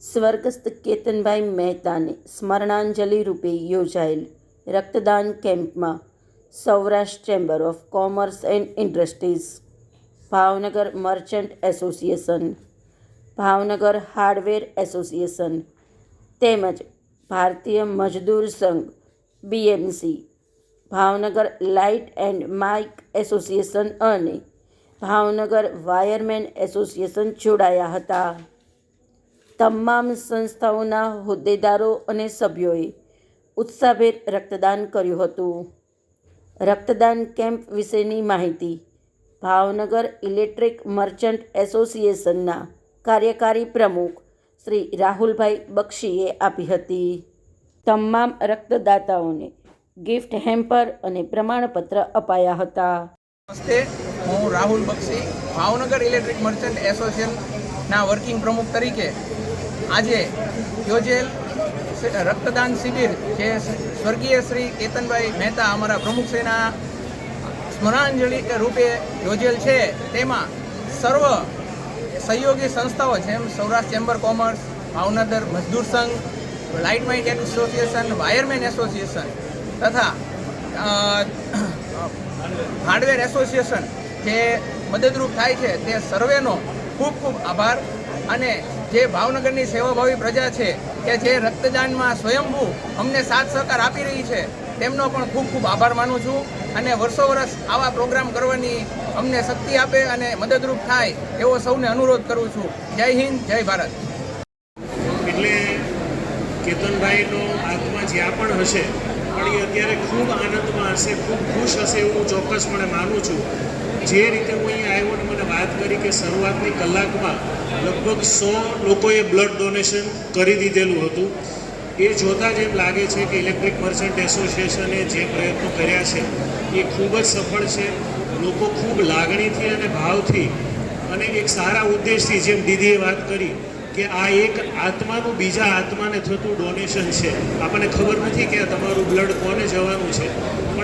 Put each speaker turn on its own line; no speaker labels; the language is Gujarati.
સ્વર્ગસ્થ કેતનભાઈ મહેતાને સ્મરણાંજલિ રૂપે યોજાયેલ રક્તદાન કેમ્પમાં Saurashtra chamber of commerce and industries, Bhavnagar merchant association, Bhavnagar hardware association તેમજ Bharatiya Mazdoor Sangh BMC, Bhavnagar light and mike association અને ભાવનગર વાયરમેન એસોસિએશન જોડાયા હતા. તમામ સંસ્થાઓના હોદ્દેદારો અને સભ્યોએ ઉત્સાહભેર રક્તદાન કર્યું હતું. રક્તદાન કેમ્પ વિશેની માહિતી ભાવનગર ઇલેક્ટ્રિક મર્ચન્ટ એસોસિએશનના કાર્યકારી પ્રમુખ શ્રી રાહુલભાઈ બક્ષીએ આપી હતી. તમામ રક્તદાતાઓને ગિફ્ટ હેમ્પર અને પ્રમાણપત્ર અપાયા હતા.
નમસ્તે, હું રાહુલ બક્ષી, ભાવનગર ઇલેક્ટ્રિક મર્ચન્ટ એસોસિએશનના વર્કિંગ પ્રમુખ તરીકે આજે યોજેલ રક્તદાન શિબિર જે સ્વર્ગીય શ્રી કેતનભાઈ મહેતા અમારા પ્રમુખશ્રીના સ્મરણાંજલિ રૂપે યોજેલ છે. તેમાં સર્વ સહયોગી સંસ્થાઓ જેમ સૌરાષ્ટ્ર ચેમ્બર કોમર્સ, ભાવનગર મજદૂર સંઘ, light might association, wireman association તથા હાર્ડવેર એસોસિએશન જે મદદરૂપ થાય છે તે સર્વેનો ખૂબ ખૂબ આભાર. અને જે ભાવનગરની સેવાભાવી પ્રજા છે કે જે રક્તદાનમાં સ્વયંભૂ અમને સાથ સહકાર આપી રહી છે તેમનો પણ ખૂબ ખૂબ આભાર માનું છું. અને વર્ષો વર્ષ આવા પ્રોગ્રામ કરવાની અમને શક્તિ આપે અને મદદરૂપ થાય એવો સૌને અનુરોધ કરું છું. જય હિન્દ, જય ભારત.
એટલે કેતનભાઈનો આત્મા જ્યાં પણ હશે પણ એ અત્યારે ખૂબ આનંદમાં હશે, ખૂબ ખુશ હશે એવું હું ચોક્કસપણે માનું છું. જે રીતે હું અહીંયા આવ્યો ને મને વાત કરી કે શરૂઆતની કલાકમાં લગભગ 100 લોકોએ બ્લડ ડોનેશન કરી દીધેલું હતું. એ જોતાં જ એમ લાગે છે કે ઇલેક્ટ્રિક મર્ચન્ટ એસોસિએશને જે પ્રયત્નો કર્યા છે એ ખૂબ જ સફળ છે. લોકો ખૂબ લાગણીથી અને ભાવથી અને એક સારા ઉદ્દેશથી, જેમ દીદીએ વાત કરી કે આ એક આત્માનું બીજા આત્માને થતું ડોનેશન છે. આપણને ખબર નથી કે તમારું બ્લડ કોને જવાનું છે,